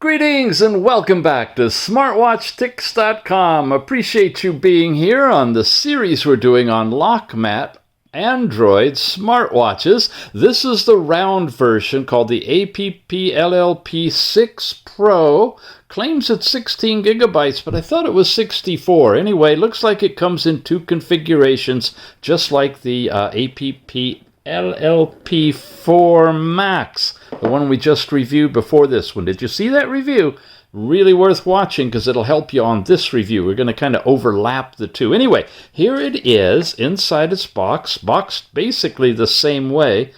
Greetings and welcome back to smartwatchtics.com. Appreciate you being here on the series we're doing on LOKMAT Android smartwatches. This is the round version called the APPLLP 6 Pro. Claims it's 16 gigabytes, but I thought it was 64. Anyway, looks like it comes in two configurations, just like the APPLLP 4 Max, the one we just reviewed before this one. Did you see that review? Really worth watching because it'll help you on this review. We're going to kind of overlap the two. Anyway, here it is inside its box, boxed basically the same way.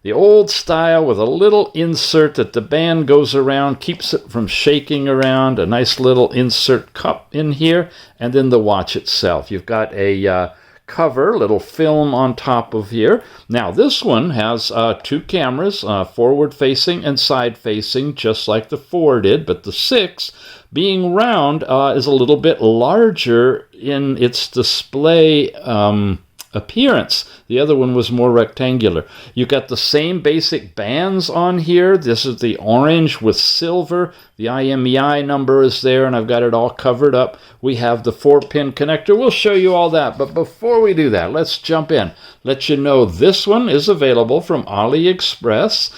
The old style with a little insert that the band goes around, keeps it from shaking around, a nice little insert cup in here, and then the watch itself. You've got a cover, little film on top of here. Now this one has two cameras, forward facing and side facing, just like the 4 did, but the 6, being round, is a little bit larger in its display appearance. The other one was more rectangular. You got the same basic bands on here. This is the orange with silver. The IMEI number is there, and I've got it all covered up. We have the 4-pin connector. We'll show you all that, but before we do that, let's jump in. Let you know this one is available from AliExpress,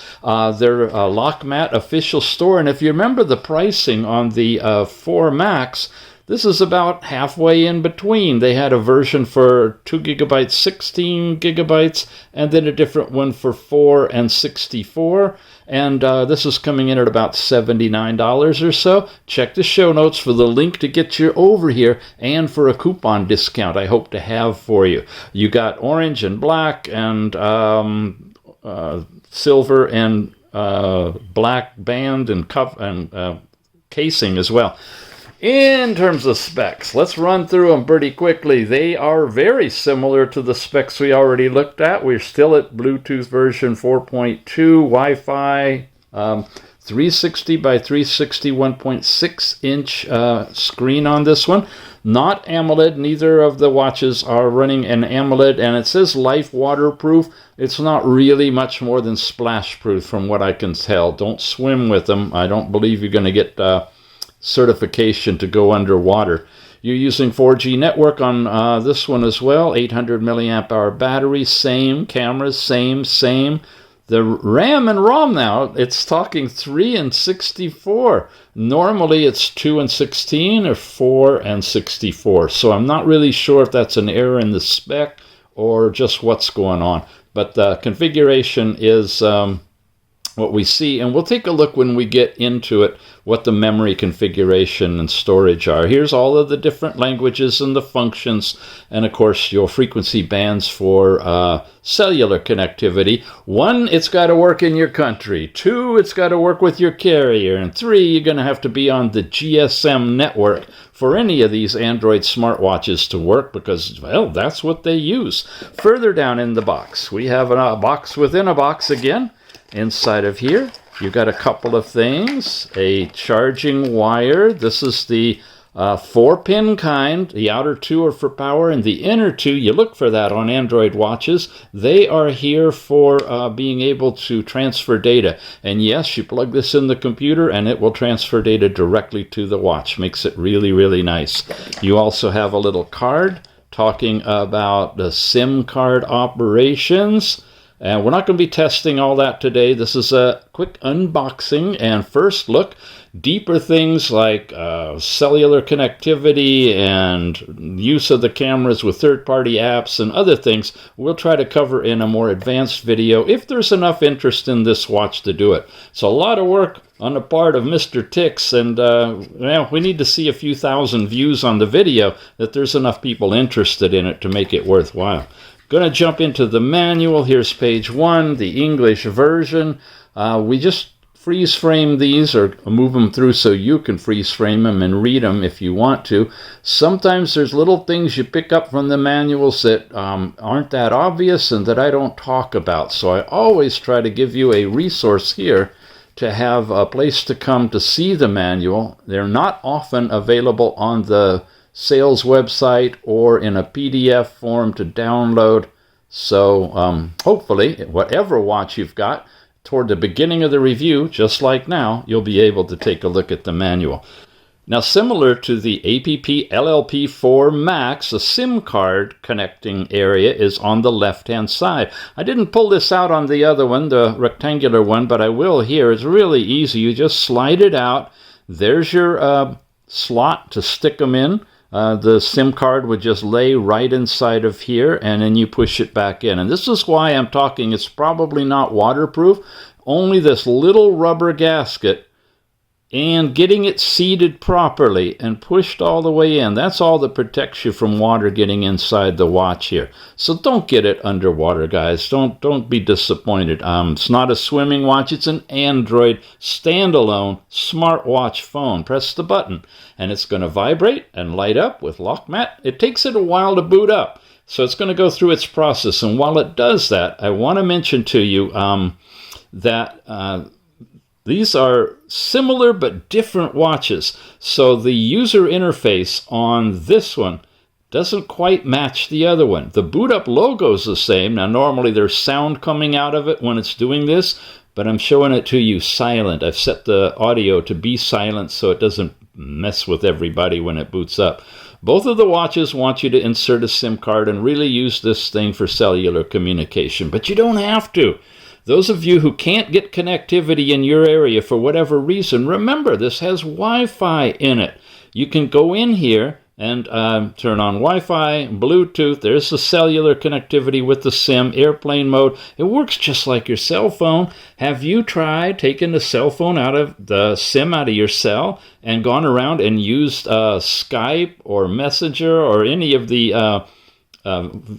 their LOKMAT official store, and if you remember the pricing on the 4 Max, this is about halfway in between. They had a version for 2 gigabytes, 16 gigabytes, and then a different one for 4 and 64. And this is coming in at about $79 or so. Check the show notes for the link to get you over here and for a coupon discount I hope to have for you. You got orange and black and silver and black band and cuff and casing as well. In terms of specs, let's run through them pretty quickly. They are very similar to the specs we already looked at. We're still at Bluetooth version 4.2, Wi-Fi, 360 by 360 1.6-inch screen on this one. Not AMOLED. Neither of the watches are running an AMOLED, and it says life waterproof. It's not really much more than splash proof from what I can tell. Don't swim with them. I don't believe you're going to get certification to go underwater. You're using 4G network on this one as well. 800 milliamp hour battery, same cameras, same. The RAM and ROM now, it's talking 3 and 64. Normally it's 2 and 16 or 4 and 64. So I'm not really sure if that's an error in the spec or just what's going on. But the configuration is what we see, and we'll take a look when we get into it what the memory configuration and storage are. Here's all of the different languages and the functions, and of course your frequency bands for cellular connectivity. 1, it's got to work in your country. 2, it's got to work with your carrier. And 3, you're going to have to be on the GSM network for any of these Android smartwatches to work because, well, that's what they use. Further down in the box, we have a box within a box again. Inside of here, you've got a couple of things. A charging wire. This is the 4-pin kind. The outer 2 are for power, and the inner 2, you look for that on Android watches. They are here for being able to transfer data. And yes, you plug this in the computer, and it will transfer data directly to the watch. Makes it really, really nice. You also have a little card talking about the SIM card operations. And we're not going to be testing all that today. This is a quick unboxing and first look. Deeper things like cellular connectivity and use of the cameras with third-party apps and other things we'll try to cover in a more advanced video if there's enough interest in this watch to do it. It's a lot of work on the part of Mr. Tix, and well, we need to see a few thousand views on the video that there's enough people interested in it to make it worthwhile. Going to jump into the manual. Here's page 1, the English version. We just freeze frame these or move them through so you can freeze frame them and read them if you want to. Sometimes there's little things you pick up from the manuals that aren't that obvious and that I don't talk about. So I always try to give you a resource here to have a place to come to see the manual. They're not often available on the sales website or in a PDF form to download. So hopefully, whatever watch you've got, toward the beginning of the review, just like now, you'll be able to take a look at the manual. Now, similar to the APPLLP4 Max, the SIM card connecting area is on the left-hand side. I didn't pull this out on the other one, the rectangular one, but I will here. It's really easy. You just slide it out. There's your slot to stick them in. The SIM card would just lay right inside of here, and then you push it back in. And this is why I'm talking, it's probably not waterproof. Only this little rubber gasket, and getting it seated properly and pushed all the way in. That's all that protects you from water getting inside the watch here. So don't get it underwater, guys. Don't be disappointed. It's not a swimming watch. It's an Android standalone smartwatch phone. Press the button, and it's going to vibrate and light up with LOKMAT. It takes it a while to boot up, so it's going to go through its process. And while it does that, I want to mention to you that these are similar but different watches. So the user interface on this one doesn't quite match the other one. The boot up logo is the same. Now, normally there's sound coming out of it when it's doing this, but I'm showing it to you silent. I've set the audio to be silent so it doesn't mess with everybody when it boots up. Both of the watches want you to insert a SIM card and really use this thing for cellular communication, but you don't have to. Those of you who can't get connectivity in your area for whatever reason, remember this has Wi-Fi in it. You can go in here and turn on Wi-Fi, Bluetooth. There's the cellular connectivity with the SIM, airplane mode. It works just like your cell phone. Have you tried taking the cell phone out of the SIM out of your cell and gone around and used Skype or Messenger or any of the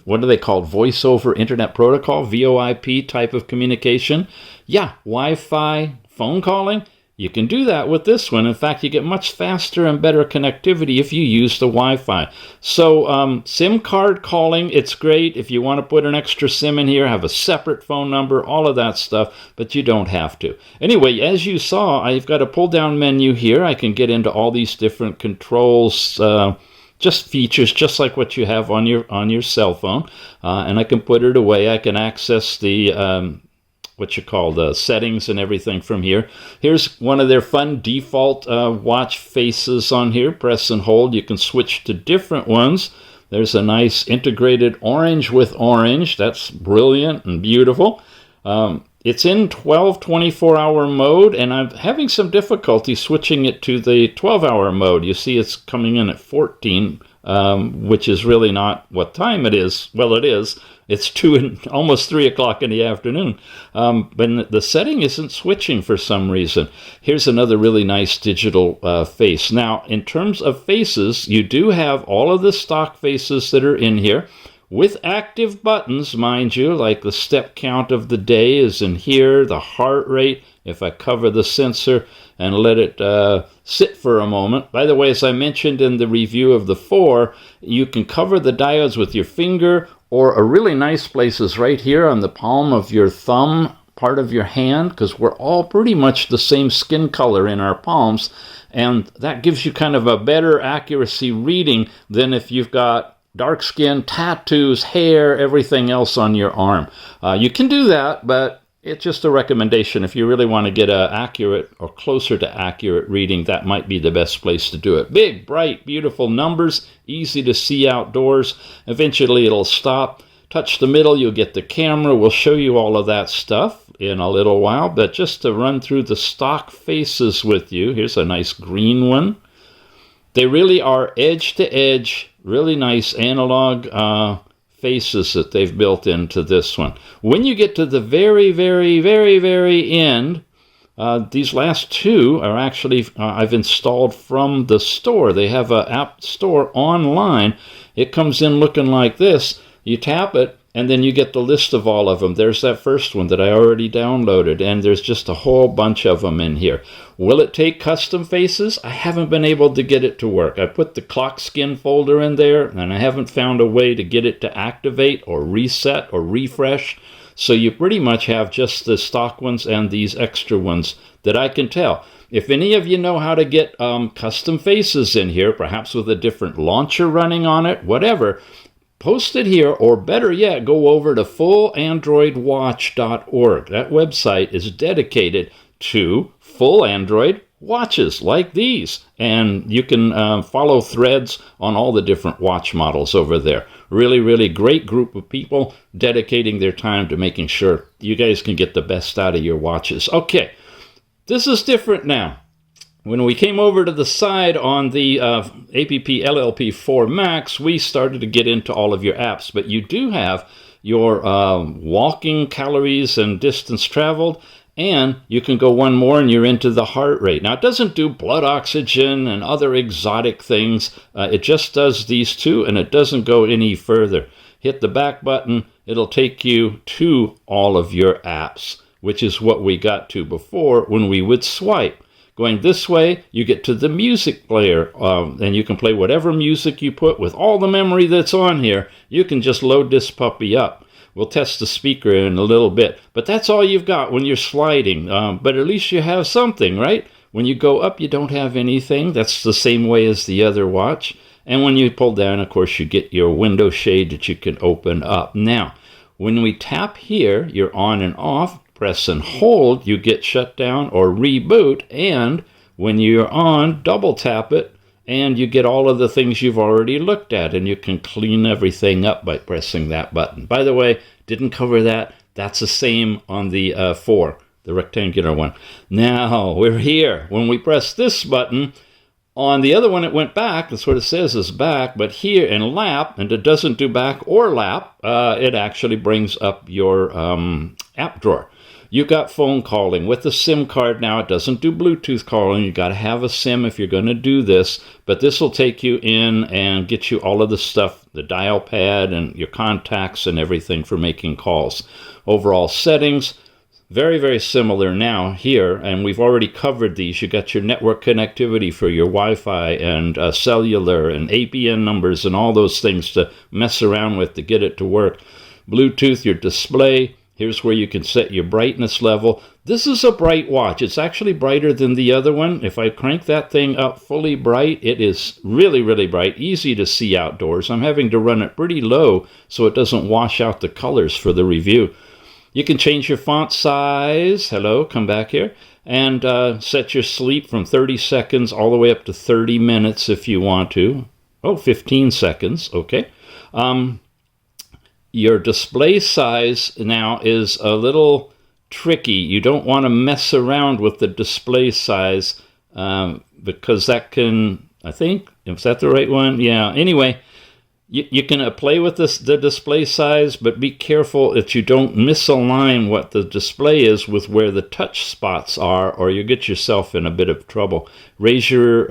what are they called? Voice over Internet Protocol, VoIP type of communication. Yeah, Wi-Fi phone calling. You can do that with this one. In fact, you get much faster and better connectivity if you use the Wi-Fi. So SIM card calling, it's great. If you want to put an extra SIM in here, have a separate phone number, all of that stuff, but you don't have to. Anyway, as you saw, I've got a pull-down menu here. I can get into all these different controls, just features, just like what you have on your cell phone, and I can put it away. I can access the the settings and everything from here. Here's one of their fun default watch faces on here. Press and hold. You can switch to different ones. There's a nice integrated orange with orange. That's brilliant and beautiful. It's in 24-hour mode, and I'm having some difficulty switching it to the 12-hour mode. You see it's coming in at 14, which is really not what time it is. Well, it is. It's almost 3 o'clock in the afternoon. But the setting isn't switching for some reason. Here's another really nice digital face. Now, in terms of faces, you do have all of the stock faces that are in here, with active buttons, mind you, like the step count of the day is in here, the heart rate, if I cover the sensor and let it sit for a moment. By the way, as I mentioned in the review of the 4, you can cover the diodes with your finger, or a really nice place is right here on the palm of your thumb, part of your hand, because we're all pretty much the same skin color in our palms, and that gives you kind of a better accuracy reading than if you've got dark skin, tattoos, hair, everything else on your arm. You can do that, but it's just a recommendation. If you really want to get an accurate or closer to accurate reading, that might be the best place to do it. Big, bright, beautiful numbers, easy to see outdoors. Eventually it'll stop. Touch the middle, you'll get the camera. We'll show you all of that stuff in a little while, but just to run through the stock faces with you, here's a nice green one. They really are edge-to-edge, really nice analog faces that they've built into this one. When you get to the very, very, very, very end, these last two are actually I've installed from the store. They have an app store online. It comes in looking like this. You tap it, and then you get the list of all of them. There's that first one that I already downloaded, and there's just a whole bunch of them in here. Will it take custom faces? I haven't been able to get it to work. I put the clock skin folder in there, and I haven't found a way to get it to activate or reset or refresh. So you pretty much have just the stock ones and these extra ones that I can tell. If any of you know how to get custom faces in here, perhaps with a different launcher running on it, whatever, post it here, or better yet, go over to fullandroidwatch.org. That website is dedicated to full Android watches like these, and you can follow threads on all the different watch models over there. Really, really great group of people dedicating their time to making sure you guys can get the best out of your watches. Okay, this is different now. When we came over to the side on the APPLLP 4 Max, we started to get into all of your apps, but you do have your walking calories and distance traveled, and you can go one more and you're into the heart rate. Now, it doesn't do blood oxygen and other exotic things. It just does these two, and it doesn't go any further. Hit the back button. It'll take you to all of your apps, which is what we got to before when we would swipe. Going this way, you get to the music player, and you can play whatever music you put with all the memory that's on here. You can just load this puppy up. We'll test the speaker in a little bit, but that's all you've got when you're sliding. But at least you have something, right? When you go up, you don't have anything. That's the same way as the other watch. And when you pull down, of course, you get your window shade that you can open up. Now, when we tap here, you're on and off. Press and hold, you get shut down or reboot, and when you're on, double tap it, and you get all of the things you've already looked at, and you can clean everything up by pressing that button. By the way, didn't cover that. That's the same on the 4, the rectangular one. Now, we're here. When we press this button, on the other one it went back. That's what it says is back, but here in lap, and it doesn't do back or lap, it actually brings up your app drawer. You got phone calling with the SIM card now. It doesn't do Bluetooth calling. You got to have a SIM if you're going to do this, but this will take you in and get you all of the stuff, the dial pad and your contacts and everything for making calls. Overall settings, very, very similar now here, and we've already covered these. You got your network connectivity for your Wi-Fi and cellular and APN numbers and all those things to mess around with to get it to work. Bluetooth, your display. Here's where you can set your brightness level. This is a bright watch. It's actually brighter than the other one. If I crank that thing up fully bright, it is really, really bright, easy to see outdoors. I'm having to run it pretty low so it doesn't wash out the colors for the review. You can change your font size. Hello, come back here. And set your sleep from 30 seconds all the way up to 30 minutes if you want to. Oh, 15 seconds. Okay. Your display size now is a little tricky. You don't want to mess around with the display size because that can, I think, is that the right one? Yeah. Anyway, you can play with the display size, but be careful that you don't misalign what the display is with where the touch spots are, or you get yourself in a bit of trouble. Raise your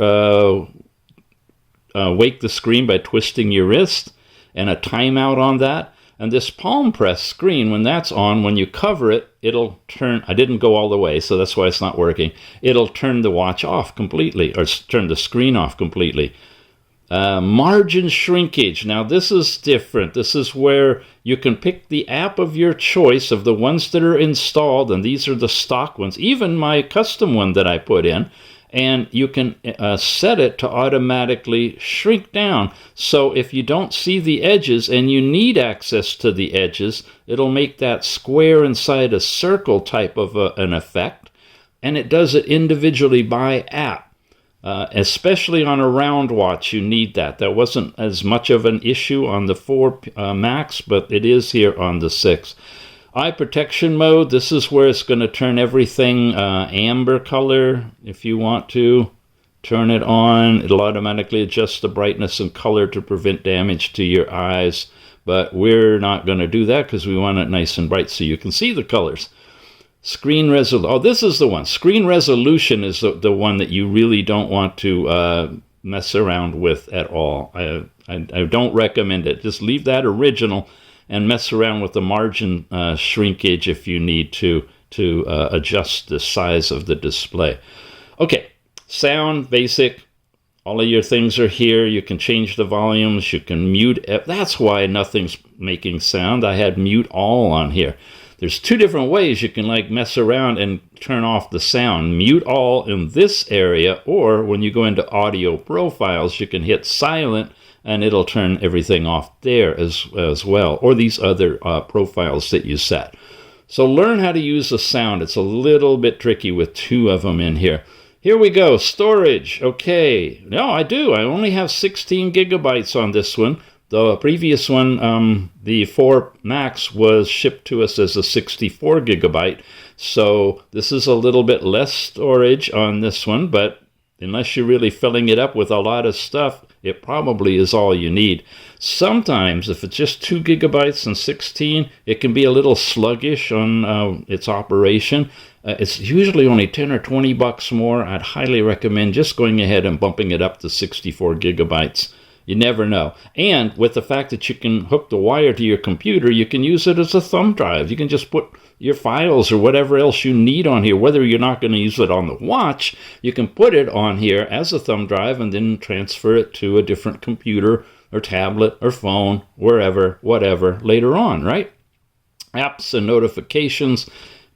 wake the screen by twisting your wrist, and a timeout on that. And this palm press screen, when that's on, when you cover it, it'll turn. I didn't go all the way, so that's why it's not working. It'll turn the watch off completely, or turn the screen off completely. Margin shrinkage. Now, this is different. This is where you can pick the app of your choice of the ones that are installed, and these are the stock ones, even my custom one that I put in. And you can set it to automatically shrink down. So if you don't see the edges and you need access to the edges, it'll make that square inside a circle type of an effect. And it does it individually by app. Especially on a round watch, you need that. That wasn't as much of an issue on the 4 Max, but it is here on the 6. Eye protection mode, this is where it's going to turn everything amber color. If you want to turn it on, it'll automatically adjust the brightness and color to prevent damage to your eyes. But we're not going to do that because we want it nice and bright so you can see the colors. Screen resolution. Oh, this is the one. Screen resolution is the one that you really don't want to mess around with at all. I don't recommend it. Just leave that original and mess around with the margin shrinkage if you need to adjust the size of the display. Okay, sound, basic. All of your things are here. You can change the volumes. You can mute. That's why nothing's making sound. I had mute all on here. There's 2 different ways you can mess around and turn off the sound. Mute all in this area, or when you go into audio profiles, you can hit silent and it'll turn everything off there as well, or these other profiles that you set. So learn how to use the sound. It's a little bit tricky with two of them in here. Here we go, storage. Okay, no, I do. I only have 16 gigabytes on this one. The previous one, the 4 Max, was shipped to us as a 64 gigabyte. So this is a little bit less storage on this one, but unless you're really filling it up with a lot of stuff, it probably is all you need. Sometimes, if it's just 2 gigabytes and 16, it can be a little sluggish on its operation. It's usually only 10 or 20 bucks more. I'd highly recommend just going ahead and bumping it up to 64 gigabytes. You never know. And with the fact that you can hook the wire to your computer, you can use it as a thumb drive. You can just put your files or whatever else you need on here. Whether you're not going to use it on the watch, you can put it on here as a thumb drive and then transfer it to a different computer or tablet or phone, wherever, whatever, later on, right? Apps and notifications.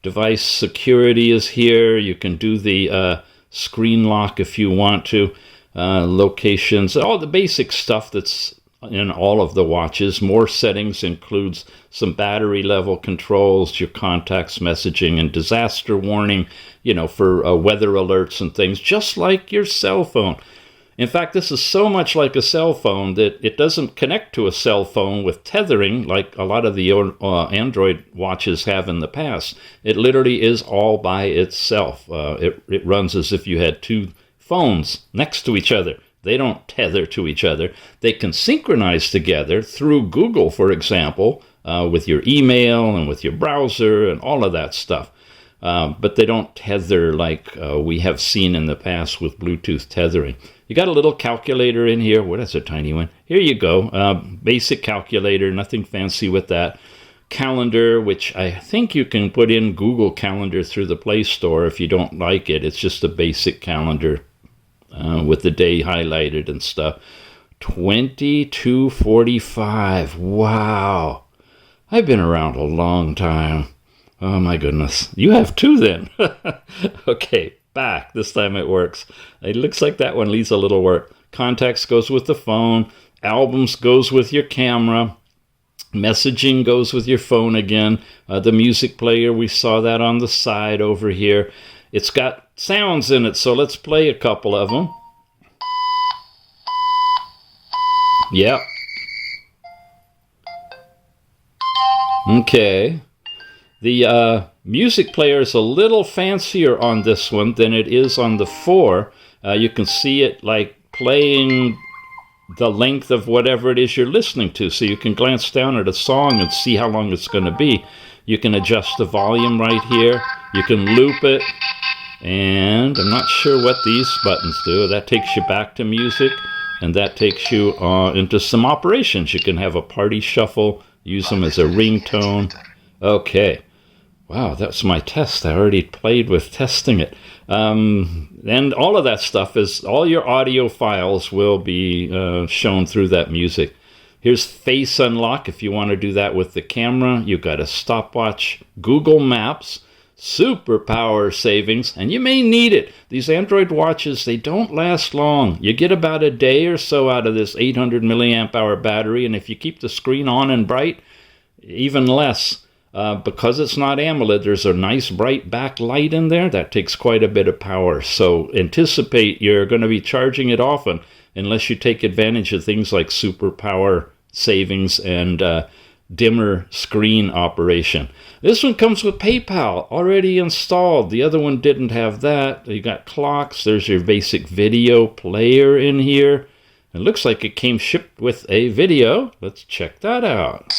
Device security is here. You can do the screen lock if you want to. Locations, all the basic stuff that's in all of the watches. More settings includes some battery level controls, your contacts, messaging, and disaster warning, for weather alerts and things, just like your cell phone. In fact, this is so much like a cell phone that it doesn't connect to a cell phone with tethering like a lot of the Android watches have in the past. It literally is all by itself. It runs as if you had two phones next to each other. They don't tether to each other. They can synchronize together through Google, for example, with your email and with your browser and all of that stuff. But they don't tether like we have seen in the past with Bluetooth tethering. You got a little calculator in here. What is a tiny one? Here you go. Basic calculator, nothing fancy with that. Calendar, which I think you can put in Google Calendar through the Play Store if you don't like it. It's just a basic calendar with the day highlighted and stuff. 2245. Wow. I've been around a long time. Oh my goodness. You have two then. Okay, back. This time it works. It looks like that one needs a little work. Contacts goes with the phone. Albums goes with your camera. Messaging goes with your phone again. The music player, we saw that on the side over here. It's got sounds in it, so let's play a couple of them. Yep. Okay. The music player is a little fancier on this one than it is on the 4. You can see it like playing the length of whatever it is you're listening to. So you can glance down at a song and see how long it's going to be. You can adjust the volume right here. You can loop it. And I'm not sure what these buttons do. That takes you back to music. And that takes you into some operations. You can have a party shuffle. Use them as a ringtone. Okay. Wow, that's my test. I already played with testing it. And all of that stuff is, all your audio files will be shown through that music. Here's face unlock if you want to do that with the camera. You've got a stopwatch, Google Maps, super power savings, and you may need it. These Android watches, they don't last long. You get about a day or so out of this 800 milliamp hour battery, and if you keep the screen on and bright, even less. Because it's not AMOLED, there's a nice bright backlight in there. That takes quite a bit of power. So anticipate you're going to be charging it often unless you take advantage of things like super power savings and dimmer screen operation. This one comes with PayPal already installed. The other one didn't have that. You got clocks. There's your basic video player in here. It looks like it came shipped with a video. Let's check that out.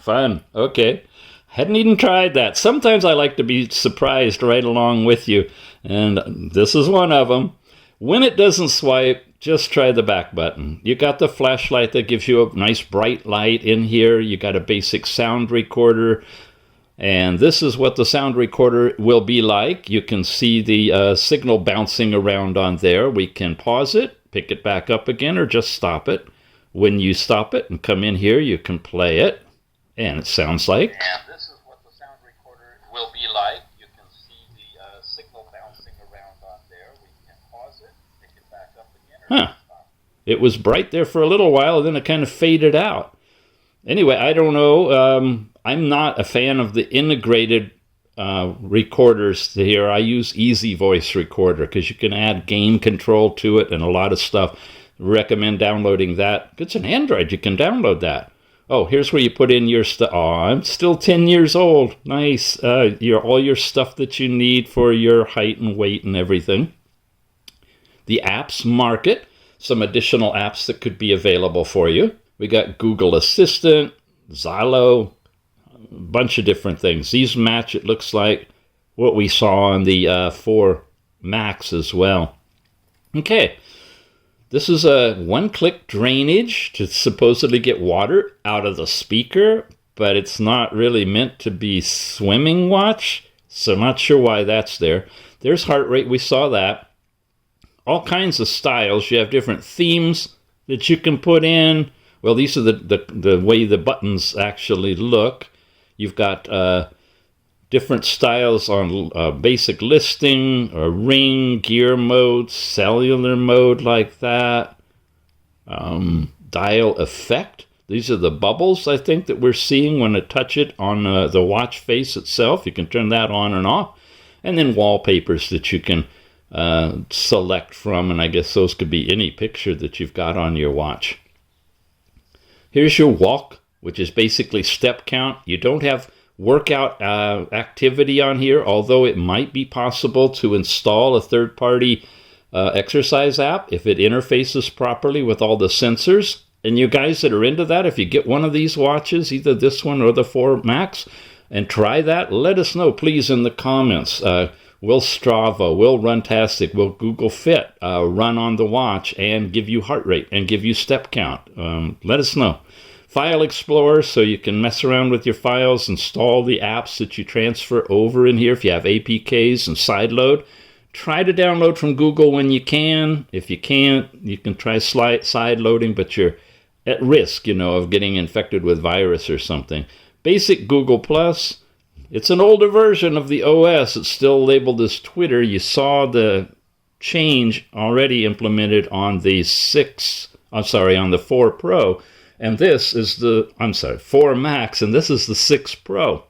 Fun. Okay. Hadn't even tried that. Sometimes I like to be surprised right along with you, and this is one of them. When it doesn't swipe, just try the back button. You got the flashlight that gives you a nice bright light in here. You got a basic sound recorder. And this is what the sound recorder will be like. You can see the signal bouncing around on there. We can pause it, pick it back up again, or just stop it. When you stop it and come in here, you can play it. And it sounds like... And this is what the sound recorder will be like. You can see the signal bouncing around on there. We can pause it, pick it back up again, or just stop it. It was bright there for a little while, and then it kind of faded out. Anyway, I don't know. I'm not a fan of the integrated recorders here. I use Easy Voice Recorder because you can add gain control to it and a lot of stuff. Recommend downloading that. It's an Android. You can download that. Oh, here's where you put in your stuff. Oh, I'm still 10 years old. Nice. All your stuff that you need for your height and weight and everything. The apps market. Some additional apps that could be available for you. We got Google Assistant, Xylo, a bunch of different things. These match, it looks like, what we saw on the 4 Max as well. Okay. This is a one-click drainage to supposedly get water out of the speaker, but it's not really meant to be swimming watch, so I'm not sure why that's there. There's heart rate, we saw that. All kinds of styles. You have different themes that you can put in. Well, these are the way the buttons actually look. You've got different styles on basic listing, or ring, gear mode, cellular mode like that. Dial effect. These are the bubbles, I think, that we're seeing when I touch it on the watch face itself. You can turn that on and off. And then wallpapers that you can select from, and I guess those could be any picture that you've got on your watch. Here's your walk, which is basically step count. You don't have workout activity on here, although it might be possible to install a third-party exercise app if it interfaces properly with all the sensors. And you guys that are into that, if you get one of these watches, either this one or the 4 Max, and try that, let us know, please, in the comments. Will Strava, will Runtastic, will Google Fit run on the watch and give you heart rate and give you step count? Let us know. File Explorer, so you can mess around with your files, install the apps that you transfer over in here if you have APKs and sideload. Try to download from Google when you can. If you can't, you can try sideloading, but you're at risk, of getting infected with virus or something. Basic Google Plus. It's an older version of the OS. It's still labeled as Twitter. You saw the change already implemented on the 4 Pro. And this is the 4 Max, and this is the 6 Pro.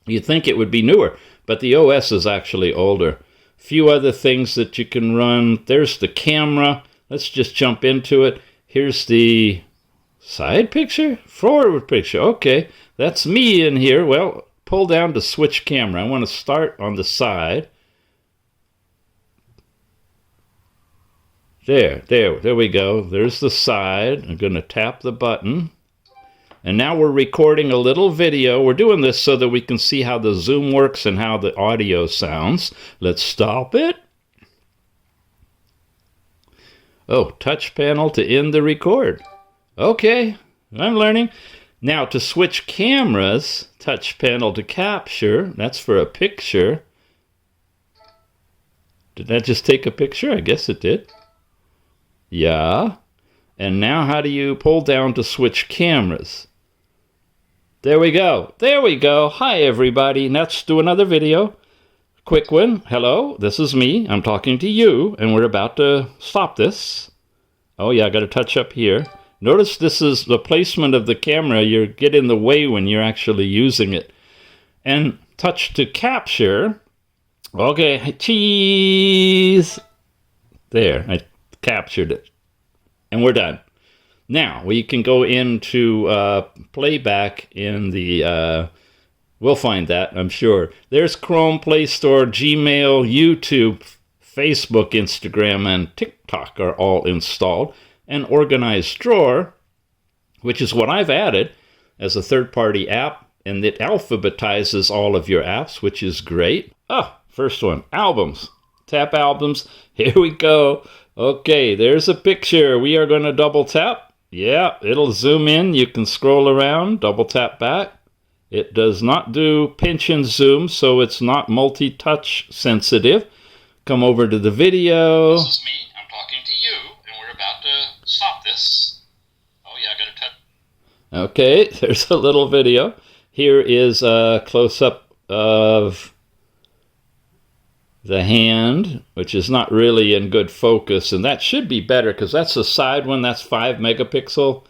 You'd think it would be newer, but the OS is actually older. A few other things that you can run. There's the camera. Let's just jump into it. Here's the side picture, forward picture. Okay, that's me in here. Well, pull down to switch camera. I want to start on the side. There we go. There's the side. I'm going to tap the button. And now we're recording a little video. We're doing this so that we can see how the zoom works and how the audio sounds. Let's stop it. Oh, touch panel to end the record. Okay, I'm learning. Now to switch cameras, touch panel to capture. That's for a picture. Did that just take a picture? I guess it did. Yeah. And now how do you pull down to switch cameras? There we go. There we go. Hi, everybody. Let's do another video. Quick one. Hello, this is me. I'm talking to you, and we're about to stop this. Oh, yeah, I got to touch up here. Notice this is the placement of the camera. You get in the way when you're actually using it. And touch to capture. Okay, cheese. There, I captured it. And we're done. Now, we can go into playback in the... we'll find that, I'm sure. There's Chrome, Play Store, Gmail, YouTube, Facebook, Instagram, and TikTok are all installed. An organized drawer, which is what I've added as a third-party app, and it alphabetizes all of your apps, which is great. First one, albums. Tap albums. Here we go. Okay, there's a picture. We are going to double tap. Yeah, it'll zoom in. You can scroll around, double tap back. It does not do pinch and zoom, so it's not multi-touch sensitive. Come over to the video. This is me. I'm talking to you, and we're about to stop this. Oh yeah, I gotta touch. Okay, there's a little video. Here is a close-up of the hand, which is not really in good focus, and that should be better because that's the side one. That's 5 megapixel.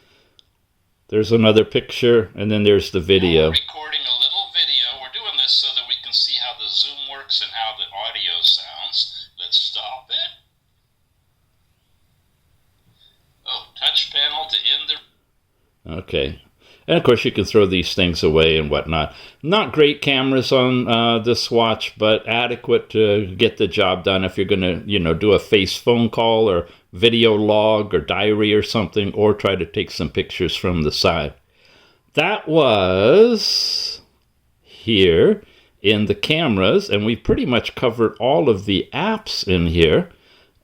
There's another picture, and then there's the video. Now we're recording a little video. We're doing this so that we can see how the zoom works and how the audio sounds. Let's stop it. Oh, touch panel to end the... Okay. And of course you can throw these things away and whatnot. Not great cameras on this watch, but adequate to get the job done if you're going to, do a face phone call or video log or diary or something, or try to take some pictures from the side. That was here in the cameras, and we pretty much covered all of the apps in here.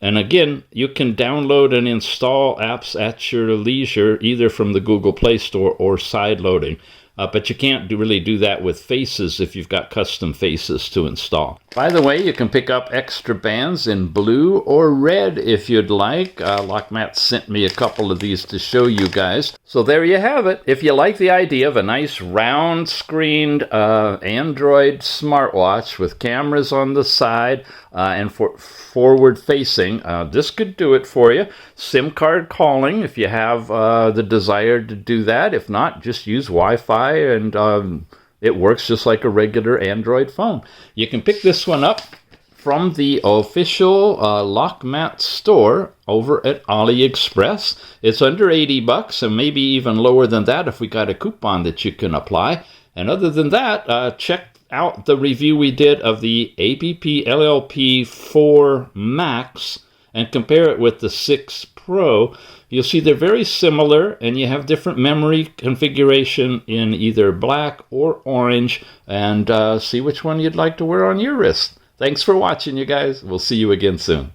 And again, you can download and install apps at your leisure, either from the Google Play Store or side-loading. But you can't really do that with faces if you've got custom faces to install. By the way, you can pick up extra bands in blue or red if you'd like. LOKMAT sent me a couple of these to show you guys. So there you have it. If you like the idea of a nice round-screened Android smartwatch with cameras on the side and forward-facing, this could do it for you. SIM card calling if you have the desire to do that. If not, just use Wi-Fi and it works just like a regular Android phone. You can pick this one up from the official LOKMAT store over at AliExpress. It's under $80 and maybe even lower than that if we got a coupon that you can apply. And other than that, check out the review we did of the APPLLP 4 Max and compare it with the 6 Pro. You'll see they're very similar, and you have different memory configuration in either black or orange, and see which one you'd like to wear on your wrist. Thanks for watching, you guys. We'll see you again soon.